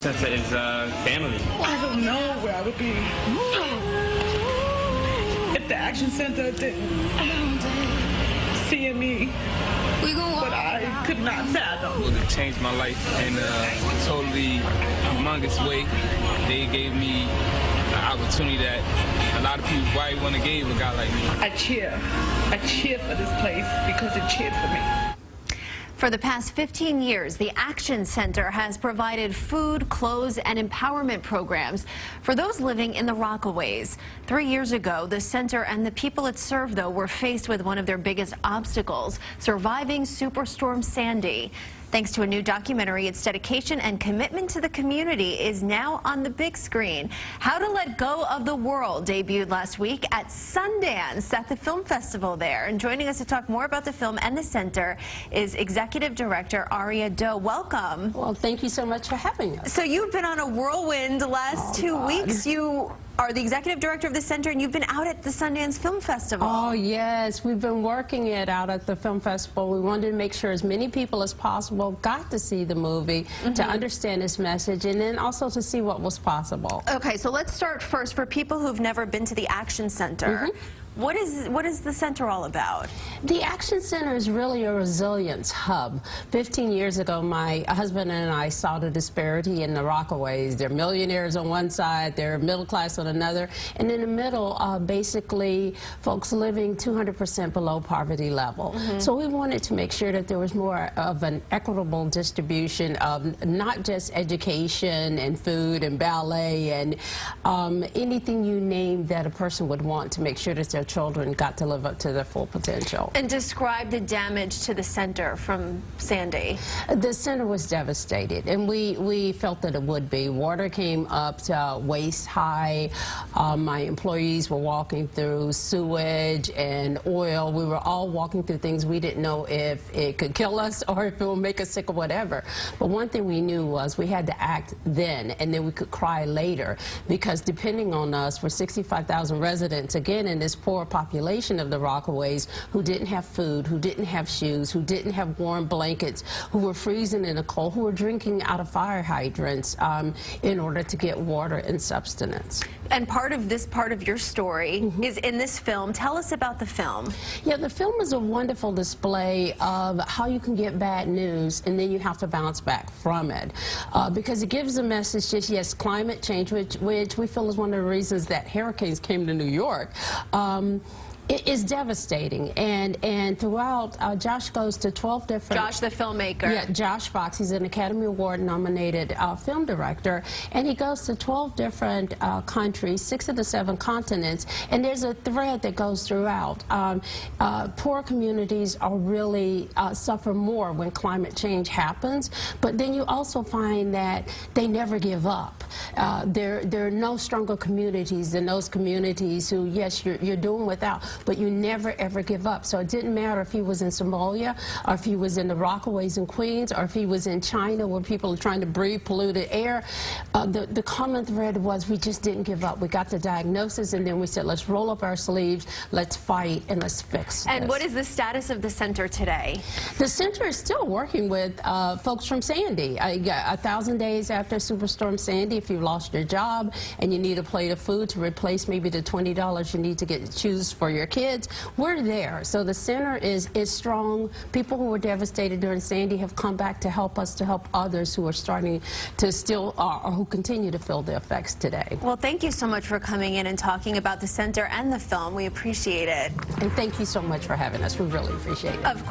Center is family. I don't know where I would be if the Action Center didn't see me. But I could not fathom. It changed my life in a totally humongous way. They gave me an opportunity that a lot of people probably wouldn't have gave a guy like me. I cheer for this place because it cheered for me. For the past 15 years, the Action Center has provided food, clothes, and empowerment programs for those living in the Rockaways. 3 years ago, the center and the people it served, though, were faced with one of their biggest obstacles, surviving Superstorm Sandy. Thanks to a new documentary, its dedication and commitment to the community is now on the big screen. How to Let Go of the World debuted last week at Sundance at the film festival there. And joining us to talk more about the film and the center is Executive Director Andrea. Welcome. Well, thank you so much for having us. So you've been on a whirlwind the last 2 weeks. You are the Executive Director of the center, and you've been out at the Sundance Film Festival. Oh, yes. We've been working it out at the film festival. We wanted to make sure as many people as possible got to see the movie, to understand its message, and then also to see what was possible. Okay, so let's start first. For people who've never been to the Action Center, what is the center all about? The Action Center is really a resilience hub. 15 years ago, my husband and I saw the disparity in the Rockaways. They're millionaires on one side, they're middle class on another, and in the middle, basically, folks living 200% below poverty level. So we wanted to make sure that there was more of an equitable distribution of not just education and food and ballet and anything you name that a person would want to make sure that their children got to live up to their full potential. And describe the damage to the center from Sandy. The center was devastated, and we felt that it would be. Water came up to waist high. My employees were walking through sewage and oil. We were all walking through things we didn't know if it could kill us or if it would make us sick or whatever. But one thing we knew was we had to act then, and then we could cry later, because depending on us, for 65,000 residents, again, in this poor population of the Rockaways, who didn't have food, who didn't have shoes, who didn't have warm blankets, who were freezing in the cold, who were drinking out of fire hydrants in order to get water and sustenance. And part of your story is in this film. Tell us about the film. Yeah, the film is a wonderful display of how you can get bad news and then you have to bounce back from it. Because it gives a message, just yes, climate change, which we feel is one of the reasons that hurricanes came to New York. It is devastating, and throughout, Josh goes to 12 different... Josh, the filmmaker. Yeah, Josh Fox. He's an Academy Award-nominated film director, and he goes to 12 different countries, 6 of the 7 continents, and there's a thread that goes throughout. Poor communities are really suffer more when climate change happens, but then you also find that they never give up. There are no stronger communities than those communities who, yes, you're doing without, but you never ever give up. So it didn't matter if he was in Somalia, or if he was in the Rockaways in Queens, or if he was in China where people are trying to breathe polluted air. The common thread was we just didn't give up. We got the diagnosis, and then we said, let's roll up our sleeves, let's fight, and let's fix this. And what is the status of the center today? The center is still working with folks from Sandy. 1,000 days after Superstorm Sandy, if you've lost your job and you need a plate of food to replace maybe the $20 you need to get choose for your kids, we're there. So the center is strong. People who were devastated during Sandy have come back to help us, to help others who are starting to still, or who continue to feel the effects today. Well, thank you so much for coming in and talking about the center and the film. We appreciate it. And thank you so much for having us. We really appreciate it.